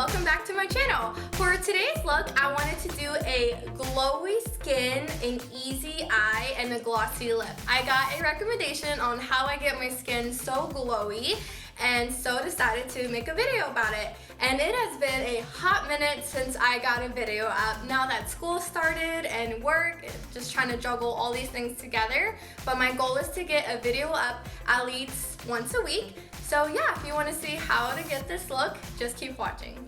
welcome back to my channel. For today's look, I wanted to do a glowy skin, an easy eye, and a glossy lip. I got a recommendation on how I get my skin so glowy, and so decided to make a video about it. And it has been a hot minute since I got a video up. Now that school started and work, just trying to juggle all these things together. But my goal is to get a video up at least once a week. So yeah, if you want to see how to get this look, just keep watching.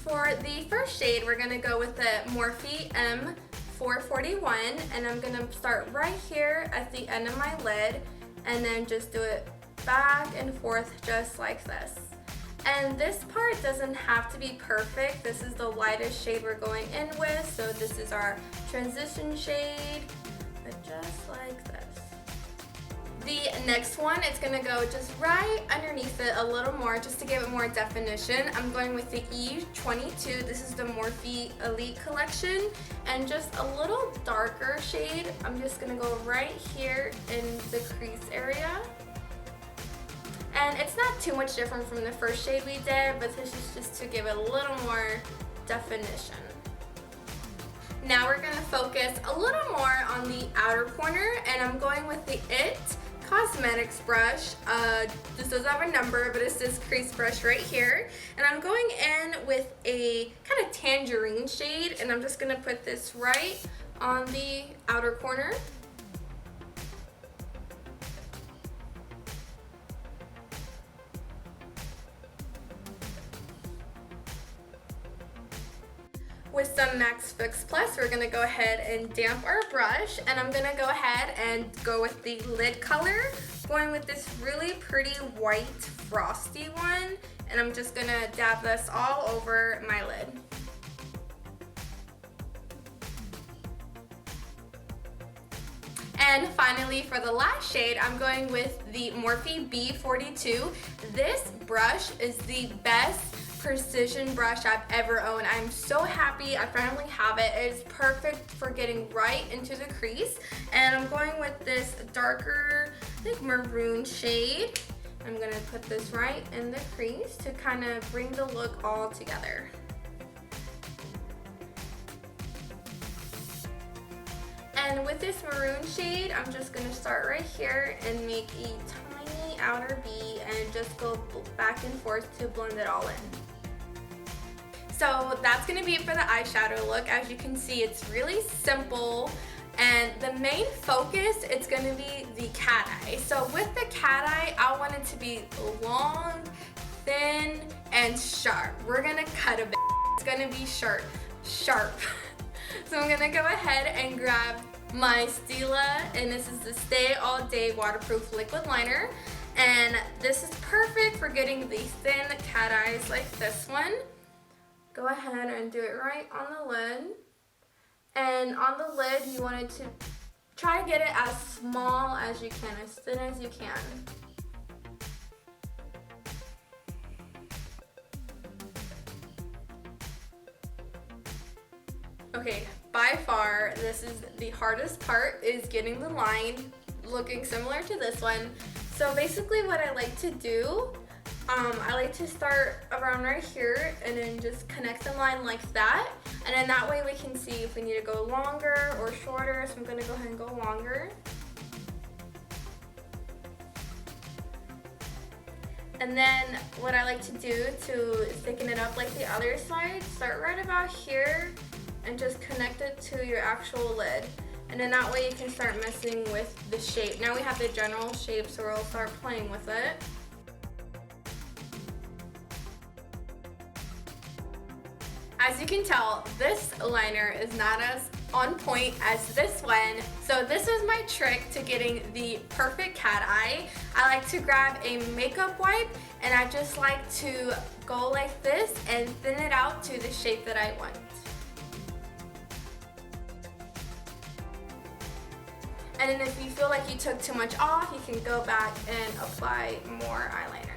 For the first shade, we're going to go with the Morphe M441, and I'm going to start right here at the end of my lid and then just do it back and forth just like this. And this part doesn't have to be perfect. This is the lightest shade we're going in with, so this is our transition shade, but just like this. The next one, it's gonna go just right underneath it a little more, just to give it more definition. I'm going with the E22. This is the Morphe Elite collection, and just a little darker shade. I'm just gonna go right here in the crease area. And it's not too much different from the first shade we did, but this is just to give it a little more definition. Now we're gonna focus a little more on the outer corner, and I'm going with the IT Cosmetics brush. This doesn't have a number, but it's this crease brush right here. And I'm going in with a kind of tangerine shade, and I'm just gonna put this right on the outer corner. With some Max Fix Plus, we're gonna go ahead and damp our brush, and I'm gonna go ahead and go with the lid color, going with this really pretty white frosty one, and I'm just gonna dab this all over my lid. And finally, for the last shade, I'm going with the Morphe B42. This brush is the best precision brush I've ever owned. I'm so happy I finally have it. It is perfect for getting right into the crease. And I'm going with this darker, I think maroon shade. I'm gonna put this right in the crease to kind of bring the look all together. And with this maroon shade, I'm just gonna start right here and make a tiny outer V and just go back and forth to blend it all in. So that's gonna be it for the eyeshadow look. As you can see, it's really simple, and the main focus, it's gonna be the cat eye. So with the cat eye, I want it to be long, thin, and sharp. We're gonna cut a bit. It's gonna be sharp. So I'm gonna go ahead and grab my Stila, and this is the Stay All Day Waterproof Liquid Liner. And this is perfect for getting the thin cat eyes like this one. Go ahead and do it right on the lid. And on the lid, you want it to try to get it as small as you can, as thin as you can. Okay, by far, this is the hardest part, is getting the line looking similar to this one. So basically what I like to do, I like to start around right here and then just connect the line like that. And then that way we can see if we need to go longer or shorter. So I'm gonna go ahead and go longer. And then what I like to do to thicken it up like the other side, start right about here and just connect it to your actual lid. And then that way you can start messing with the shape. Now we have the general shape, so we'll start playing with it. As you can tell, this liner is not as on point as this one. So this is my trick to getting the perfect cat eye. I like to grab a makeup wipe, and I just like to go like this and thin it out to the shape that I want. And then if you feel like you took too much off, you can go back and apply more eyeliner.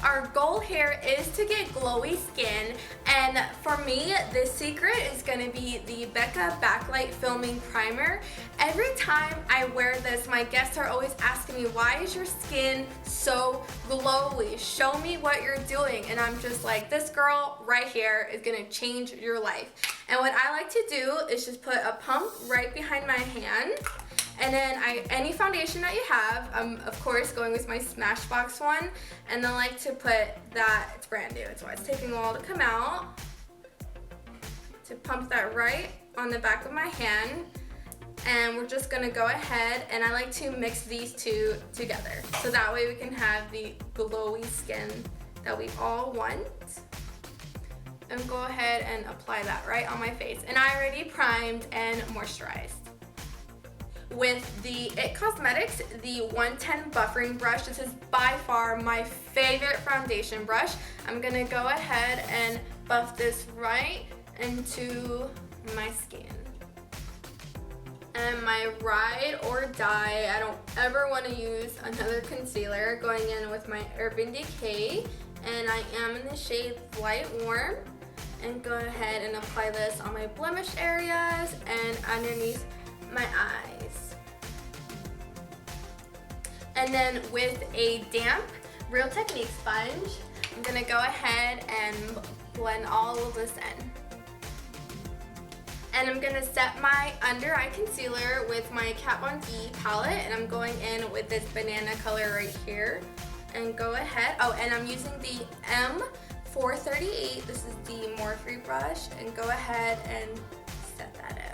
Our goal here is to get glowy skin, And for me, the secret is gonna be the Becca Backlight Filming Primer. Every time I wear this, my guests are always asking me, why is your skin so glowy? Show me what you're doing. And I'm just like, this girl right here is gonna change your life. And what I like to do is just put a pump right behind my hand. And then any foundation that you have, I'm of course going with my Smashbox one, and then I like to put that, it's brand new, it's why it's taking a while to come out, to pump that right on the back of my hand. And we're just gonna go ahead, and I like to mix these two together, so that way we can have the glowy skin that we all want. And go ahead and apply that right on my face. And I already primed and moisturized. With the IT Cosmetics, the 110 buffering brush. This is by far my favorite foundation brush. I'm gonna go ahead and buff this right into my skin. And my ride or die, I don't ever want to use another concealer, going in with my Urban Decay, and I am in the shade Light Warm. And go ahead and apply this on my blemish areas and underneath my eyes. And then with a damp Real Technique sponge, I'm gonna go ahead and blend all of this in. And I'm gonna set my under eye concealer with my Kat Von D palette, and I'm going in with this banana color right here. And go ahead, oh, and I'm using the M438, this is the Morphe brush, and go ahead and set that in.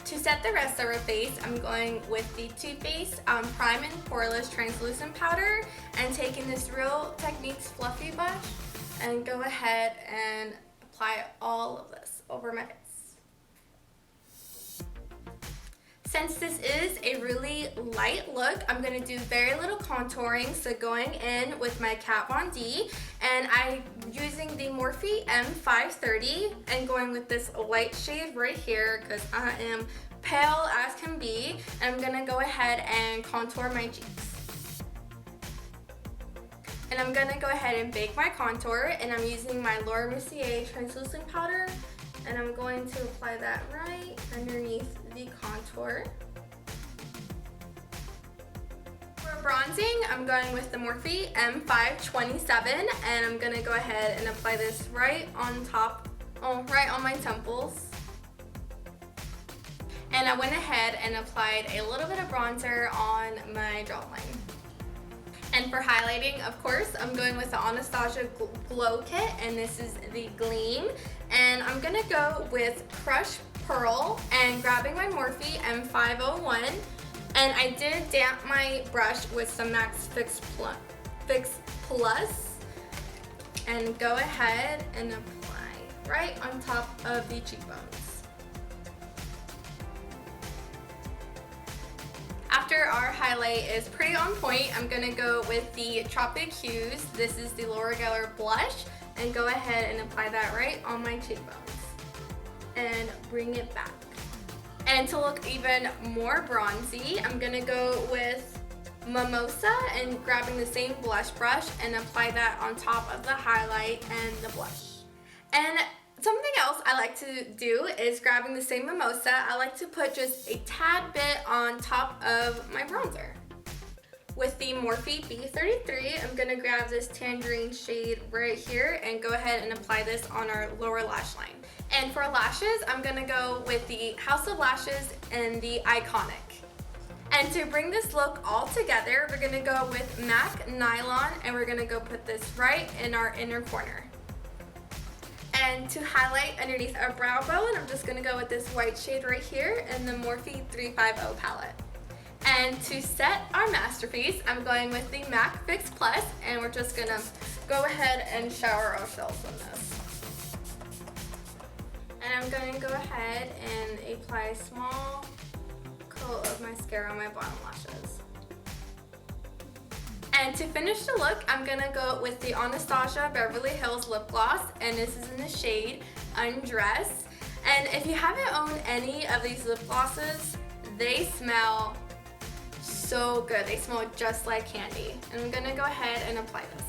To set the rest of our face, I'm going with the Too Faced Prime and Poreless Translucent Powder, and taking this Real Techniques Fluffy Brush, and go ahead and apply all of this over my face. Since this is a really light look, I'm going to do very little contouring, so going in with my Kat Von D, and I'm using the Morphe M530 and going with this light shade right here because I am pale as can be, and I'm going to go ahead and contour my cheeks. And I'm going to go ahead and bake my contour, and I'm using my Laura Mercier translucent powder, and I'm going to apply that right underneath the contour. For bronzing, I'm going with the Morphe M527, and I'm gonna go ahead and apply this right on top, right on my temples. And I went ahead and applied a little bit of bronzer on my jawline. And for highlighting, of course, I'm going with the Anastasia Glow Kit, and this is the Gleam. And I'm gonna go with Crush Pearl and grabbing my Morphe M501. And I did damp my brush with some Max Fix Plus. And go ahead and apply right on top of the cheekbones. After our highlight is pretty on point, I'm gonna go with the Tropic Hues. This is the Laura Geller blush, and go ahead and apply that right on my cheekbones and bring it back. And to look even more bronzy, I'm gonna go with Mimosa and grabbing the same blush brush and apply that on top of the highlight and the blush. And something else I like to do is grabbing the same Mimosa, I like to put just a tad bit on top of my bronzer. With the Morphe B33, I'm gonna grab this tangerine shade right here and go ahead and apply this on our lower lash line. And for lashes, I'm gonna go with the House of Lashes and the Iconic. And to bring this look all together, we're gonna go with MAC Nylon, and we're gonna go put this right in our inner corner. And to highlight underneath our brow bone, I'm just gonna go with this white shade right here in the Morphe 350 palette. And to set our masterpiece, I'm going with the MAC Fix Plus, and we're just gonna go ahead and shower ourselves in this. And I'm going to go ahead and apply a small coat of mascara on my bottom lashes. And to finish the look, I'm going to go with the Anastasia Beverly Hills Lip Gloss, and this is in the shade Undress. And if you haven't owned any of these lip glosses, they smell so good. They smell just like candy. And I'm going to go ahead and apply this.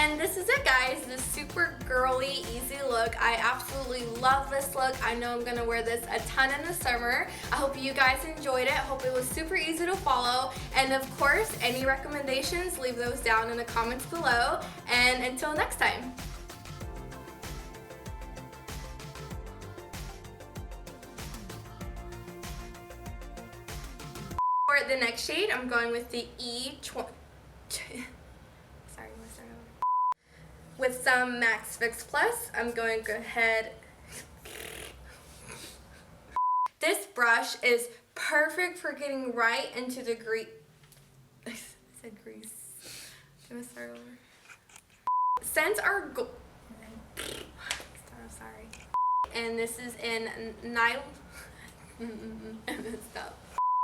And this is it, guys, the super girly, easy look. I absolutely love this look. I know I'm gonna wear this a ton in the summer. I hope you guys enjoyed it. I hope it was super easy to follow. And of course, any recommendations, leave those down in the comments below. And until next time. For the next shade, I'm going with the E20. Sorry, let's start over. With some Max Fix Plus, I'm going to go ahead. This brush is perfect for getting right into the grease. I said grease. I'm gonna start over. Since our sorry. And this is in nylon. I messed up.